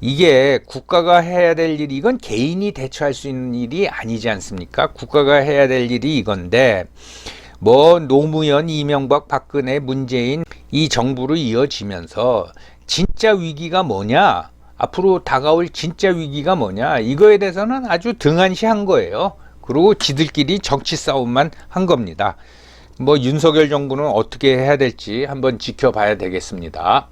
이게 국가가 해야 될 일이, 이건 개인이 대처할 수 있는 일이 아니지 않습니까? 국가가 해야 될 일이 이건데, 뭐 노무현, 이명박, 박근혜, 문재인 이 정부로 이어지면서 진짜 위기가 뭐냐, 앞으로 다가올 진짜 위기가 뭐냐, 이거에 대해서는 아주 등한시한 거예요. 그리고 지들끼리 정치 싸움만 한 겁니다. 뭐 윤석열 정부는 어떻게 해야 될지 한번 지켜봐야 되겠습니다.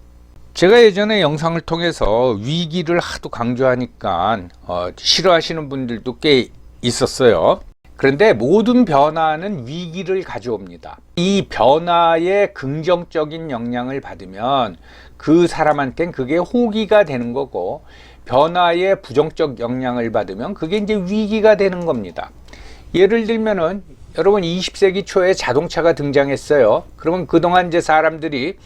제가 예전에 영상을 통해서 위기를 하도 강조하니까 싫어하시는 분들도 꽤 있었어요. 그런데 모든 변화는 위기를 가져옵니다. 이 변화에 긍정적인 영향을 받으면 그 사람한테는 그게 호기가 되는 거고, 변화에 부정적 영향을 받으면 그게 이제 위기가 되는 겁니다. 예를 들면은 여러분 20세기 초에 자동차가 등장했어요. 그러면 그동안 이제 사람들이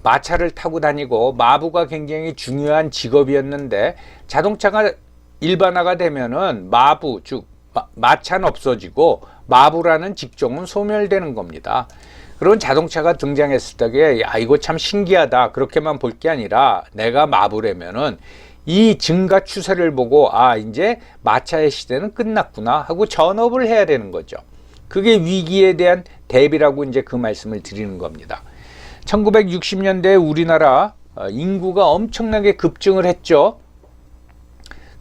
마차를 타고 다니고 마부가 굉장히 중요한 직업이었는데, 자동차가 일반화가 되면은 마부, 즉 마차는 없어지고 마부라는 직종은 소멸되는 겁니다. 그런 자동차가 등장했을 때, 야, 이거 참 신기하다, 그렇게만 볼 게 아니라 내가 마부라면은 이 증가 추세를 보고, 아, 이제 마차의 시대는 끝났구나 하고 전업을 해야 되는 거죠. 그게 위기에 대한 대비라고 이제 그 말씀을 드리는 겁니다. 1960년대에 우리나라 인구가 엄청나게 급증을 했죠.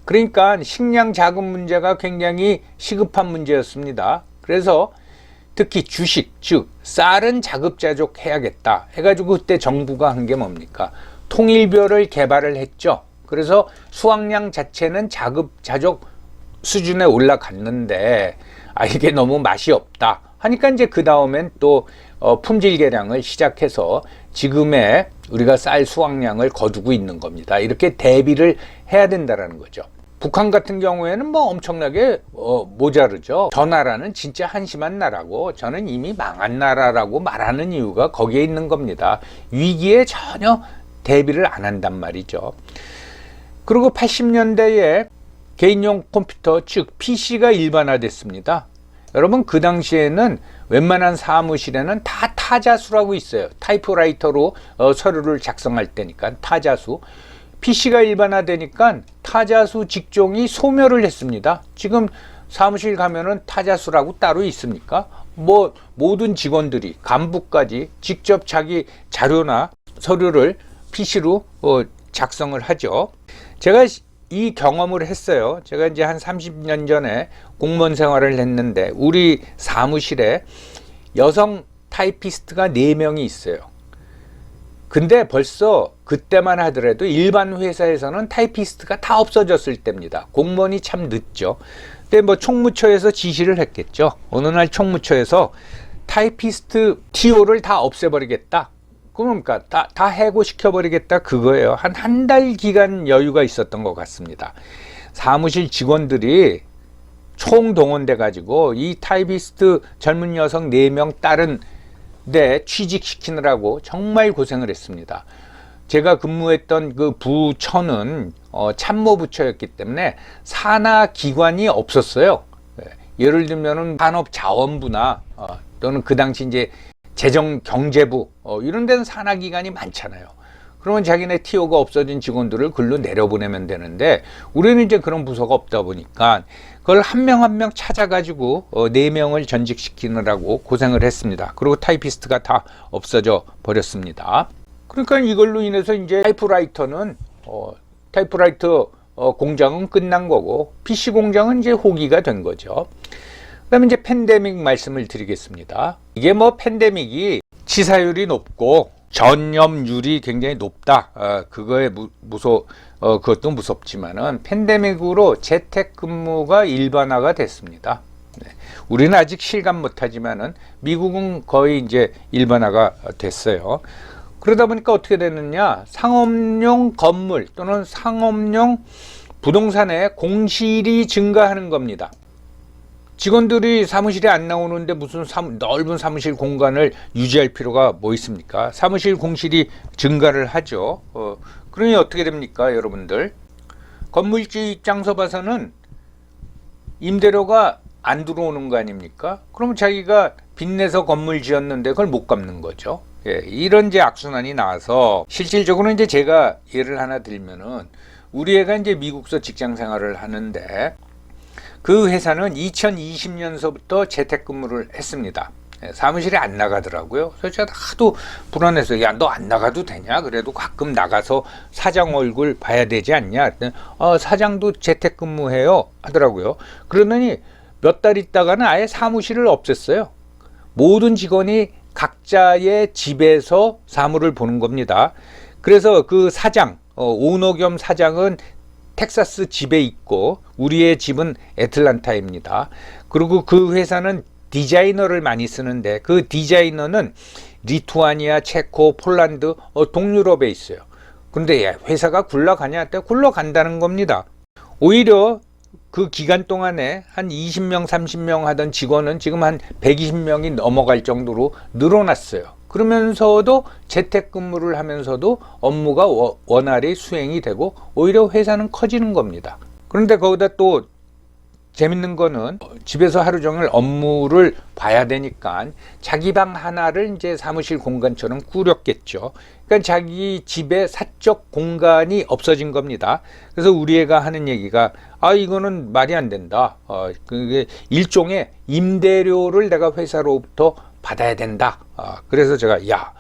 그러니까 식량 자금 문제가 굉장히 시급한 문제였습니다. 그래서 특히 주식, 즉 쌀은 자급자족 해야겠다 해가지고 그때 정부가 한 게 뭡니까? 통일벼를 개발을 했죠. 그래서 수확량 자체는 자급자족 수준에 올라갔는데, 이게 너무 맛이 없다 하니까 이제 그 다음엔 또 품질 개량을 시작해서 지금의 우리가 쌀 수확량을 거두고 있는 겁니다. 이렇게 대비를 해야 된다는 거죠. 북한 같은 경우에는 뭐 엄청나게 모자르죠. 저 나라는 진짜 한심한 나라고, 저는 이미 망한 나라라고 말하는 이유가 거기에 있는 겁니다. 위기에 전혀 대비를 안 한단 말이죠. 그리고 80년대에 개인용 컴퓨터, 즉 PC가 일반화됐습니다. 여러분 그 당시에는 웬만한 사무실에는 다 타자수라고 있어요. 타이프라이터로 서류를 작성할 때니까 타자수. PC가 일반화되니까 타자수 직종이 소멸을 했습니다. 지금 사무실 가면은 타자수라고 따로 있습니까? 뭐 모든 직원들이 간부까지 직접 자기 자료나 서류를 PC로 작성을 하죠. 제가 이 경험을 했어요. 제가 이제 한 30년 전에 공무원 생활을 했는데, 우리 사무실에 여성 타이피스트가 4명이 있어요. 근데 벌써 그때만 하더라도 일반 회사에서는 타이피스트가 다 없어졌을 때입니다. 공무원이 참 늦죠. 근데 뭐 총무처에서 지시를 했겠죠. 어느 날 총무처에서 타이피스트 TO를 다 없애버리겠다. 그러니까 다 해고시켜버리겠다, 그거예요. 한 달 기간 여유가 있었던 것 같습니다. 사무실 직원들이 총동원돼 가지고 이 타이피스트 젊은 여성 4명 다른 데 취직시키느라고 정말 고생을 했습니다. 제가 근무했던 그 부처는 참모부처였기 때문에 산하 기관이 없었어요. 예를 들면은 산업자원부나 또는 그 당시 이제 재정경제부 이런 데는 산하기관이 많잖아요. 그러면 자기네 TO가 없어진 직원들을 글로 내려보내면 되는데, 우리는 이제 그런 부서가 없다 보니까 그걸 한 명 한 명 찾아가지고 4명을 전직시키느라고 고생을 했습니다. 그리고 타이피스트가 다 없어져 버렸습니다. 그러니까 이걸로 인해서 이제 타이프라이터 공장은 끝난 거고, PC 공장은 이제 호기가 된 거죠. 그 다음에 이제 팬데믹 말씀을 드리겠습니다. 이게 뭐 팬데믹이 치사율이 높고 전염률이 굉장히 높다. 그거에 그것도 무섭지만은 팬데믹으로 재택근무가 일반화가 됐습니다. 네. 우리는 아직 실감 못하지만은 미국은 거의 이제 일반화가 됐어요. 그러다 보니까 어떻게 되느냐, 상업용 건물 또는 상업용 부동산의 공실이 증가하는 겁니다. 직원들이 사무실에 안 나오는데 무슨 넓은 사무실 공간을 유지할 필요가 뭐 있습니까? 사무실 공실이 증가를 하죠. 그러니 어떻게 됩니까, 여러분들? 건물주 입장서 봐서는 임대료가 안 들어오는 거 아닙니까? 그러면 자기가 빚내서 건물 지었는데 그걸 못 갚는 거죠. 예, 이런 이제 악순환이 나와서 실질적으로 이제 제가 예를 하나 들면은 우리 애가 이제 미국서 직장 생활을 하는데 그 회사는 2020년서부터 재택근무를 했습니다. 사무실에 안 나가더라고요. 그래서 제가 하도 불안해서 야, 너 안 나가도 되냐? 그래도 가끔 나가서 사장 얼굴 봐야 되지 않냐? 사장도 재택근무해요 하더라고요. 그러더니 몇 달 있다가는 아예 사무실을 없앴어요. 모든 직원이 각자의 집에서 사무를 보는 겁니다. 그래서 그 사장, 오너 겸 사장은 텍사스 집에 있고 우리의 집은 애틀란타입니다. 그리고 그 회사는 디자이너를 많이 쓰는데 그 디자이너는 리투아니아, 체코, 폴란드, 동유럽에 있어요. 근데 회사가 굴러가냐? 굴러간다는 겁니다. 오히려 그 기간 동안에 한 20명, 30명 하던 직원은 지금 한 120명이 넘어갈 정도로 늘어났어요. 그러면서도 재택근무를 하면서도 업무가 원활히 수행이 되고 오히려 회사는 커지는 겁니다. 그런데 거기다 또 재밌는 거는 집에서 하루 종일 업무를 봐야 되니까 자기 방 하나를 이제 사무실 공간처럼 꾸렸겠죠. 그러니까 자기 집에 사적 공간이 없어진 겁니다. 그래서 우리 애가 하는 얘기가 이거는 말이 안 된다. 그게 일종의 임대료를 내가 회사로부터 받아야 된다. 그래서 제가 야,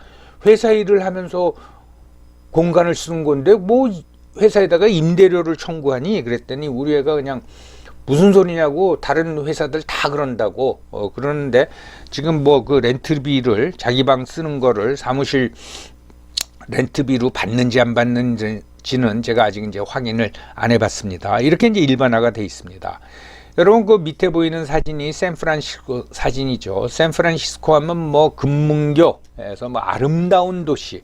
회사 일을 하면서 공간을 쓰는 건데 뭐 회사에다가 임대료를 청구하니? 그랬더니 우리 애가 그냥 무슨 소리냐고, 다른 회사들 다 그런다고 그러는데 지금 뭐 그 렌트비를 자기 방 쓰는 거를 사무실 렌트비로 받는지 안 받는지는 제가 아직 이제 확인을 안 해봤습니다. 이렇게 이제 일반화가 돼 있습니다. 여러분 그 밑에 보이는 사진이 샌프란시스코 사진이죠. 샌프란시스코 하면 뭐 금문교에서 뭐 아름다운 도시.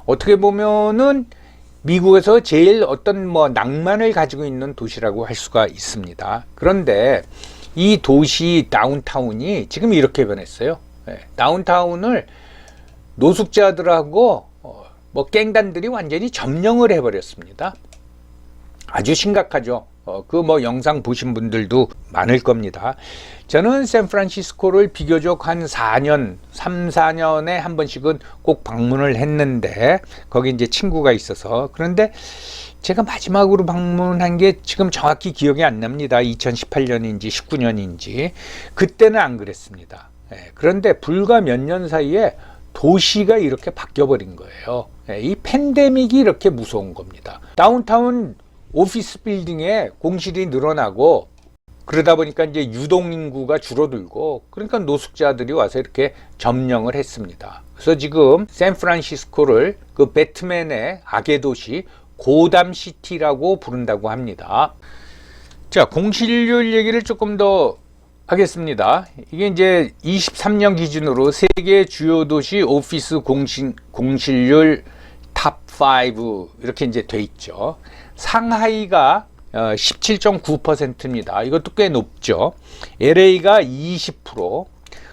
어떻게 보면은 미국에서 제일 어떤 뭐 낭만을 가지고 있는 도시라고 할 수가 있습니다. 그런데 이 도시 다운타운이 지금 이렇게 변했어요. 다운타운을 노숙자들하고 뭐 갱단들이 완전히 점령을 해버렸습니다. 아주 심각하죠. 그 뭐 영상 보신 분들도 많을 겁니다. 저는 샌프란시스코를 비교적 한 4년, 3, 4년에 한 번씩은 꼭 방문을 했는데 거기 이제 친구가 있어서. 그런데 제가 마지막으로 방문한 게 지금 정확히 기억이 안 납니다. 2018년인지 19년인지. 그때는 안 그랬습니다. 그런데 불과 몇 년 사이에 도시가 이렇게 바뀌어버린 거예요. 이 팬데믹이 이렇게 무서운 겁니다. 다운타운 오피스 빌딩에 공실이 늘어나고 그러다 보니까 이제 유동인구가 줄어들고 그러니까 노숙자들이 와서 이렇게 점령을 했습니다. 그래서 지금 샌프란시스코를 그 배트맨의 악의 도시 고담시티라고 부른다고 합니다. 자, 공실률 얘기를 조금 더 하겠습니다. 이게 이제 23년 기준으로 세계 주요 도시 오피스 공실률 탑 5 이렇게 이제 돼 있죠. 상하이가 17.9%입니다. 이것도 꽤 높죠. LA가 20%,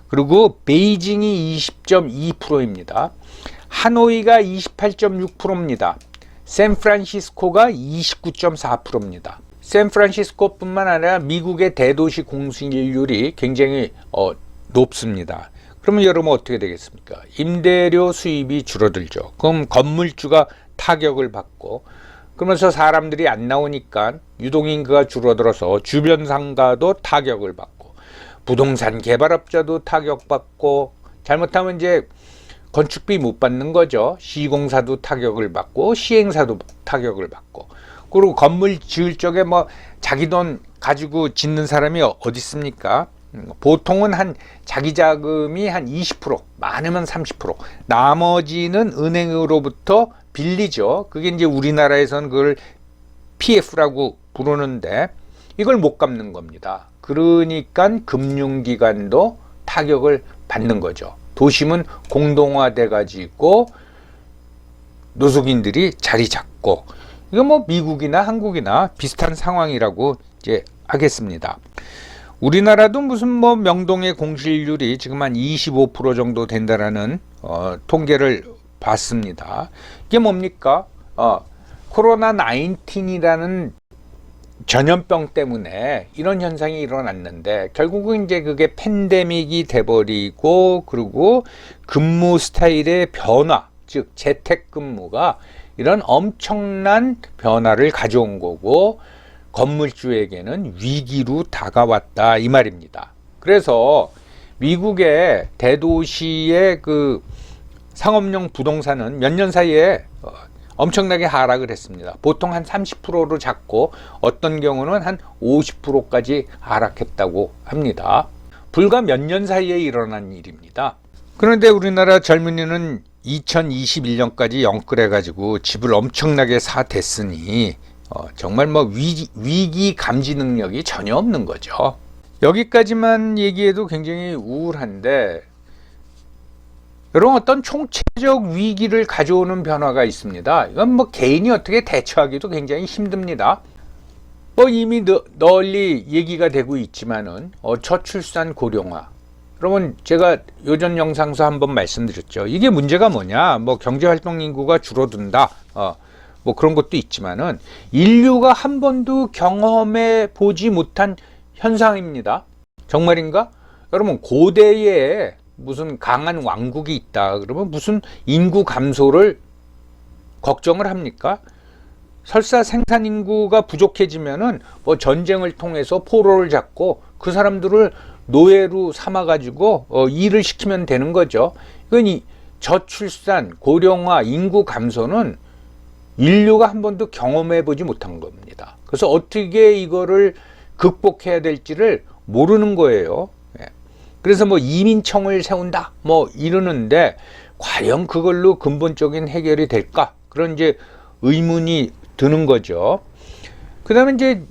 그리고 베이징이 20.2%입니다. 하노이가 28.6%입니다. 샌프란시스코가 29.4%입니다. 샌프란시스코뿐만 아니라 미국의 대도시 공실률이 굉장히 높습니다. 그러면 여러분 어떻게 되겠습니까? 임대료 수입이 줄어들죠. 그럼 건물주가 타격을 받고 그러면서 사람들이 안 나오니까 유동인구가 줄어들어서 주변 상가도 타격을 받고 부동산 개발업자도 타격받고 잘못하면 이제 건축비 못 받는 거죠. 시공사도 타격을 받고 시행사도 타격을 받고 그리고 건물 지을 적에 뭐 자기 돈 가지고 짓는 사람이 어디 있습니까? 보통은 한 자기 자금이 한 20%, 많으면 30%, 나머지는 은행으로부터 빌리죠. 그게 이제 우리나라에서는 그걸 PF라고 부르는데 이걸 못 갚는 겁니다. 그러니까 금융기관도 타격을 받는 거죠. 도심은 공동화돼 가지고 노숙인들이 자리 잡고 이거 뭐 미국이나 한국이나 비슷한 상황이라고 이제 하겠습니다. 우리나라도 무슨 뭐 명동의 공실률이 지금 한 25% 정도 된다라는 통계를 봤습니다. 이게 뭡니까? 코로나 19이라는 전염병 때문에 이런 현상이 일어났는데 결국은 이제 그게 팬데믹이 돼버리고 그리고 근무 스타일의 변화, 즉 재택근무가 이런 엄청난 변화를 가져온 거고 건물주에게는 위기로 다가왔다 이 말입니다. 그래서 미국의 대도시의 그 상업용 부동산은 몇 년 사이에 엄청나게 하락을 했습니다. 보통 한 30%로 잡고 어떤 경우는 한 50%까지 하락했다고 합니다. 불과 몇 년 사이에 일어난 일입니다. 그런데 우리나라 젊은이는 2021년까지 영끌해가지고 집을 엄청나게 사댔으니 정말 뭐 위기 감지 능력이 전혀 없는 거죠. 여기까지만 얘기해도 굉장히 우울한데 여러분 어떤 총체적 위기를 가져오는 변화가 있습니다. 이건 뭐 개인이 어떻게 대처하기도 굉장히 힘듭니다. 뭐 이미 널리 얘기가 되고 있지만은 저출산 고령화. 여러분 제가 요전 영상에서 한번 말씀드렸죠. 이게 문제가 뭐냐? 뭐 경제활동 인구가 줄어든다. 뭐 그런 것도 있지만은 인류가 한 번도 경험해 보지 못한 현상입니다. 정말인가? 여러분 고대에 무슨 강한 왕국이 있다 그러면 무슨 인구 감소를 걱정을 합니까? 설사 생산 인구가 부족해지면은 뭐 전쟁을 통해서 포로를 잡고 그 사람들을 노예로 삼아 가지고 일을 시키면 되는 거죠. 이건 이 저출산, 고령화, 인구 감소는 인류가 한 번도 경험해 보지 못한 겁니다. 그래서 어떻게 이거를 극복해야 될지를 모르는 거예요. 그래서 뭐 이민청을 세운다 뭐 이러는데 과연 그걸로 근본적인 해결이 될까? 그런 이제 의문이 드는 거죠. 그다음에 이제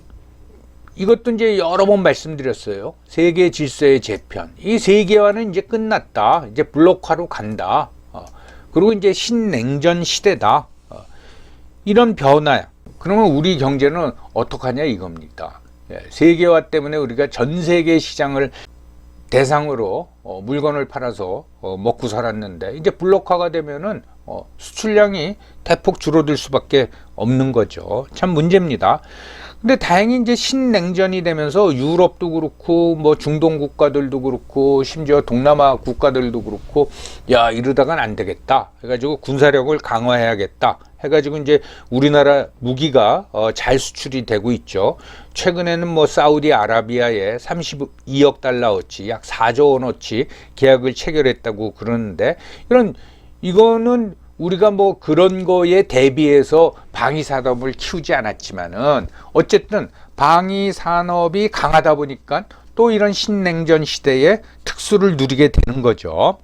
이것도 이제 여러 번 말씀드렸어요. 세계 질서의 재편. 이 세계화는 이제 끝났다. 이제 블록화로 간다. 그리고 이제 신냉전 시대다. 이런 변화. 그러면 우리 경제는 어떡하냐 이겁니다. 세계화 때문에 우리가 전 세계 시장을 대상으로 물건을 팔아서 먹고 살았는데 이제 블록화가 되면은 수출량이 대폭 줄어들 수밖에 없는 거죠. 참 문제입니다. 근데 다행히 이제 신냉전이 되면서 유럽도 그렇고 뭐 중동 국가들도 그렇고 심지어 동남아 국가들도 그렇고 야 이러다간 안 되겠다 해가지고 군사력을 강화해야겠다 해가지고 이제 우리나라 무기가 잘 수출이 되고 있죠. 최근에는 뭐 사우디아라비아에 32억 달러어치 약 4조 원어치 계약을 체결했다고 그러는데 이거는 우리가 뭐 그런 거에 대비해서 방위 산업을 키우지 않았지만은 어쨌든 방위 산업이 강하다 보니까 또 이런 신냉전 시대의 특수를 누리게 되는 거죠.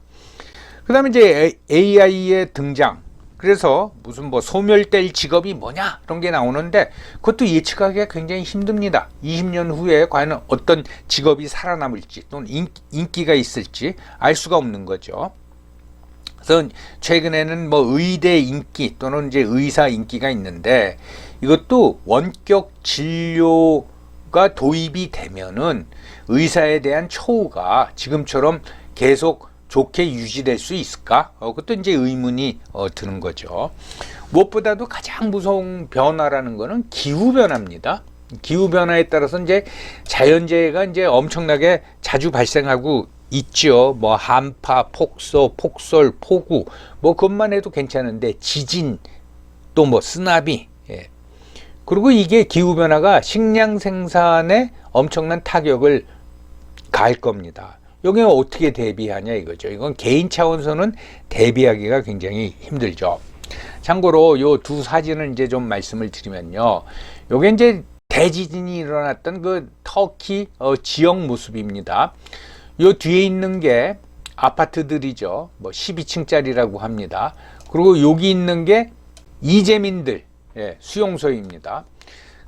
그다음에 이제 AI의 등장. 그래서 무슨 뭐 소멸될 직업이 뭐냐 이런 게 나오는데 그것도 예측하기가 굉장히 힘듭니다. 20년 후에 과연 어떤 직업이 살아남을지 또는 인기가 있을지 알 수가 없는 거죠. 그래서 최근에는 뭐 의대 인기 또는 이제 의사 인기가 있는데 이것도 원격 진료가 도입이 되면은 의사에 대한 처우가 지금처럼 계속 좋게 유지될 수 있을까? 그것도 이제 의문이 드는 거죠. 무엇보다도 가장 무서운 변화라는 거는 기후 변화입니다. 기후 변화에 따라서 이제 자연재해가 이제 엄청나게 자주 발생하고 있죠. 뭐 한파, 폭서, 폭설, 폭우 뭐 그것만 해도 괜찮은데 지진 또 뭐 쓰나미 그리고 이게 기후 변화가 식량 생산에 엄청난 타격을 가할 겁니다. 여기에 어떻게 대비하냐 이거죠. 이건 개인 차원에서는 대비하기가 굉장히 힘들죠. 참고로 요 두 사진을 이제 좀 말씀을 드리면요. 요게 이제 대지진이 일어났던 그 터키 지역 모습입니다. 요 뒤에 있는 게 아파트들이죠. 뭐 12층짜리라고 합니다. 그리고 여기 있는 게 이재민들 수용소입니다.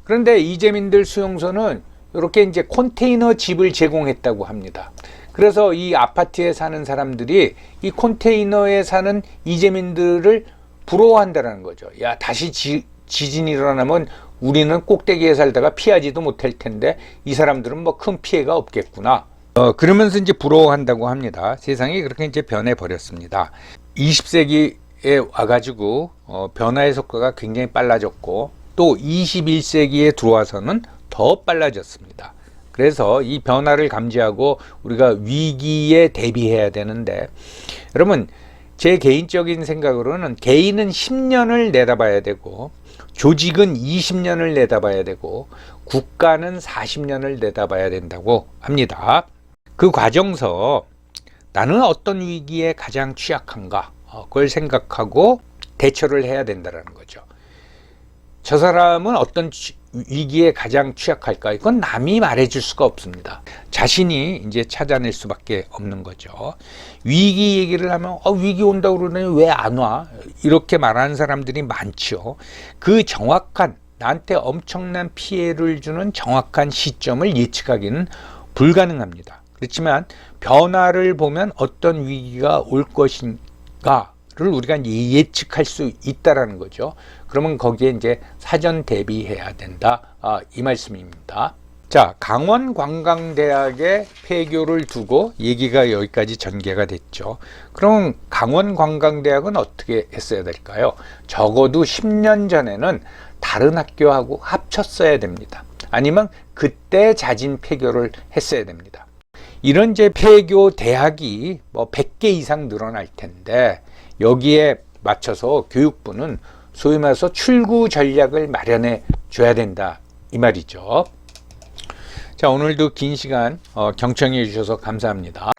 그런데 이재민들 수용소는 이렇게 이제 컨테이너 집을 제공했다고 합니다. 그래서 이 아파트에 사는 사람들이 이 컨테이너에 사는 이재민들을 부러워한다는 거죠. 야, 다시 지진이 일어나면 우리는 꼭대기에 살다가 피하지도 못할 텐데 이 사람들은 뭐 큰 피해가 없겠구나. 그러면서 이제 부러워한다고 합니다. 세상이 그렇게 이제 변해 버렸습니다. 20세기에 와가지고 변화의 속도가 굉장히 빨라졌고 또 21세기에 들어와서는 더 빨라졌습니다. 그래서 이 변화를 감지하고 우리가 위기에 대비해야 되는데, 여러분 제 개인적인 생각으로는 개인은 10년을 내다봐야 되고 조직은 20년을 내다봐야 되고 국가는 40년을 내다봐야 된다고 합니다. 그 과정서 나는 어떤 위기에 가장 취약한가, 그걸 생각하고 대처를 해야 된다는 거죠. 저 사람은 어떤 위기에 가장 취약할까? 이건 남이 말해줄 수가 없습니다. 자신이 이제 찾아낼 수밖에 없는 거죠. 위기 얘기를 하면 위기 온다고 그러더니 왜 안 와? 이렇게 말하는 사람들이 많죠. 그 정확한, 나한테 엄청난 피해를 주는 정확한 시점을 예측하기는 불가능합니다. 그렇지만 변화를 보면 어떤 위기가 올 것인가 를 우리가 예측할 수 있다라는 거죠. 그러면 거기에 이제 사전 대비해야 된다, 이 말씀입니다. 자, 강원관광대학의 폐교를 두고 얘기가 여기까지 전개가 됐죠. 그럼 강원관광대학은 어떻게 했어야 될까요? 적어도 10년 전에는 다른 학교하고 합쳤어야 됩니다. 아니면 그때 자진 폐교를 했어야 됩니다. 이런 이제 폐교 대학이 뭐 100개 이상 늘어날 텐데, 여기에 맞춰서 교육부는 소위 말해서 출구 전략을 마련해 줘야 된다, 이 말이죠. 자, 오늘도 긴 시간 경청해 주셔서 감사합니다.